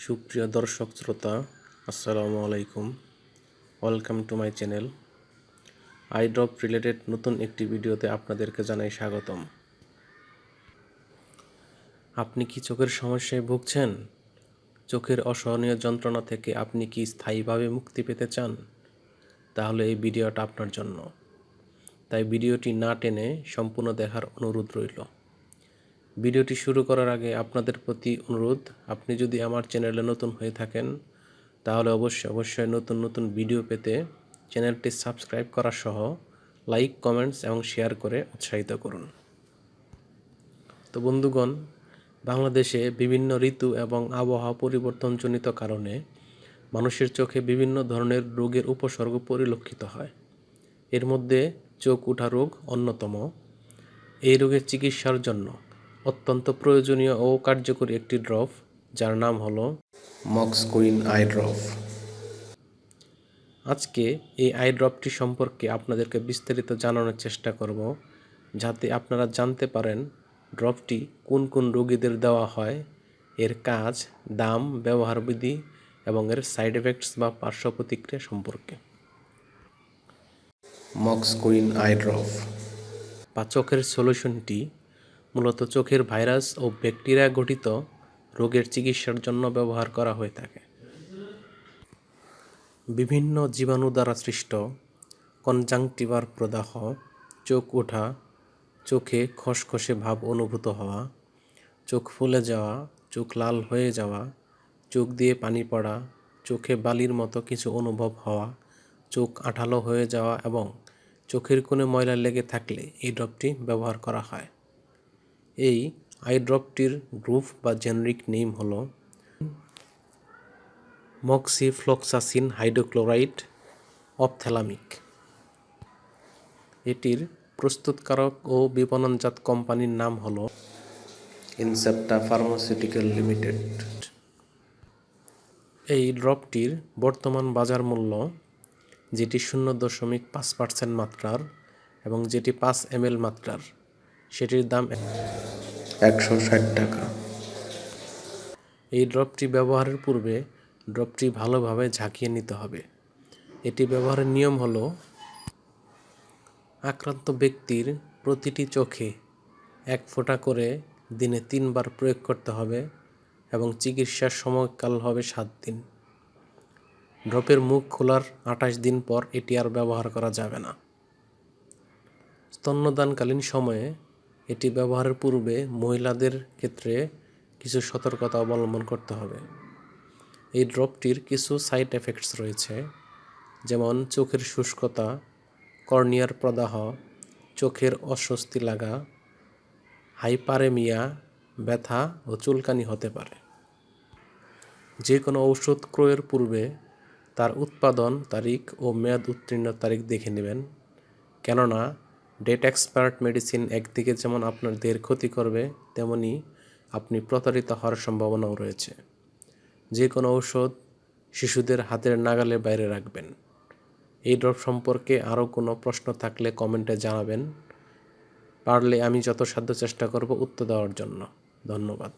সুপ্রিয় দর্শক শ্রোতা, আসসালামু আলাইকুম। Welcome to my channel. I drop related নতুন একটি ভিডিওতে আপনাদেরকে জানাই স্বাগতম। আপনি কি চোখের সমস্যায় ভুগছেন? চোখের অসহনীয় যন্ত্রণা থেকে আপনি কি স্থায়ীভাবে মুক্তি পেতে চান? তাহলে এই ভিডিওটা আপনার জন্য। তাই ভিডিওটি না টেনে সম্পূর্ণ দেখার অনুরোধ রইল। ভিডিওটি শুরু করার আগে আপনাদের প্রতি অনুরোধ, আপনি যদি আমার চ্যানেলে নতুন হয়ে থাকেন তাহলে অবশ্যই নতুন ভিডিও পেতে চ্যানেলটি সাবস্ক্রাইব করা সহ লাইক, কমেন্টস এবং শেয়ার করে উৎসাহিত করুন। তো বন্ধুগণ, বাংলাদেশে বিভিন্ন ঋতু এবং আবহাওয়া পরিবর্তনজনিত কারণে মানুষের চোখে বিভিন্ন ধরনের রোগের উপসর্গ পরিলক্ষিত হয়। এর মধ্যে চোখ ওঠা রোগ অন্যতম। এই রোগের চিকিৎসার জন্য অত্যন্ত প্রয়োজনীয় ও কার্যকরী একটি ড্রপ, যার নাম হলো মক্সকুইন আই ড্রপ। আজকে এই আই ড্রপটি সম্পর্কে আপনাদেরকে বিস্তারিত জানানোর চেষ্টা করব, যাতে আপনারা জানতে পারেন ড্রপটি কোন কোন রোগীদের দেওয়া হয়, এর কাজ, দাম, ব্যবহারবিধি এবং এর সাইড এফেক্টস বা পার্শ্ব প্রতিক্রিয়া সম্পর্কে। মক্সকুইন আই ড্রপ বা চোখের সলিউশনটি মূলত চোখের ভাইরাস ও ব্যাকটেরিয়া গঠিত রোগের চিকিৎসার জন্য ব্যবহার করা হয়ে থাকে। বিভিন্ন জীবাণু দ্বারা সৃষ্ট কনজাংটিভার প্রদাহ, চোখ ওঠা, চোখে খসখসে ভাব অনুভূত হওয়া, চোখ ফুলে যাওয়া, চোখ লাল হয়ে যাওয়া, চোখ দিয়ে পানি পড়া, চোখে বালির মতো কিছু অনুভব হওয়া, চোখ আঠালো হয়ে যাওয়া এবং চোখের কোণে ময়লা লেগে থাকলে এই ড্রপটি ব্যবহার করা হয়। এই আই ড্রপটির গ্রুপ বা জেনেরিক নেম হলো মক্সিফ্লোক্সাসিন হাইড্রোক্লোরাইড অপথ্যালামিক। এটির প্রস্তুতকারক ও বিপণনজাত কোম্পানির নাম হলো ইনসেপ্টা ফার্মাসিউটিক্যাল লিমিটেড। এই ড্রপটির বর্তমান বাজার মূল্য, যেটি 0.5% মাত্রার এবং যেটি 5 ml মাত্রার, সেটির দাম 160 টাকা। এই ড্রপটি ব্যবহারের পূর্বে ড্রপটি ভালোভাবে ঝাঁকিয়ে নিতে হবে। এটি ব্যবহারের নিয়ম হলো, আক্রান্ত ব্যক্তির প্রতিটি চোখে 1 ফোঁটা করে দিনে 3 বার প্রয়োগ করতে হবে এবং চিকিৎসার সময়কাল হবে 7 দিন। ড্রপের মুখ খোলার 28 দিন পর এটি আর ব্যবহার করা যাবে না। স্তন্যদানকালীন সময়ে এটি ব্যবহারের পূর্বে মহিলাদের ক্ষেত্রে কিছু সতর্কতা অবলম্বন করতে হবে। এই ড্রপটির কিছু সাইড এফেক্টস রয়েছে, যেমন চোখের শুষ্কতা, কর্নিয়ার প্রদাহ, চোখের অস্বস্তি লাগা, হাইপারেমিয়া, ব্যথা ও চুলকানি হতে পারে। যে কোনো ঔষধ ক্রয়ের পূর্বে তার উৎপাদন তারিখ ও মেয়াদ উত্তীর্ণ তারিখ দেখে নেবেন, কেননা ডেট এক্সপায়ার্ড মেডিসিন একদিকে যেমন আপনার দেহের ক্ষতি করবে, তেমনি আপনি প্রতারিত হওয়ার সম্ভাবনাও রয়েছে। যে কোনো ঔষধ শিশুদের হাতের নাগালের বাইরে রাখবেন। এই ড্রপ সম্পর্কে আরও কোনো প্রশ্ন থাকলে কমেন্টে জানাবেন, পারলে আমি যথাসাধ্য চেষ্টা করব উত্তর দেওয়ার জন্য। ধন্যবাদ।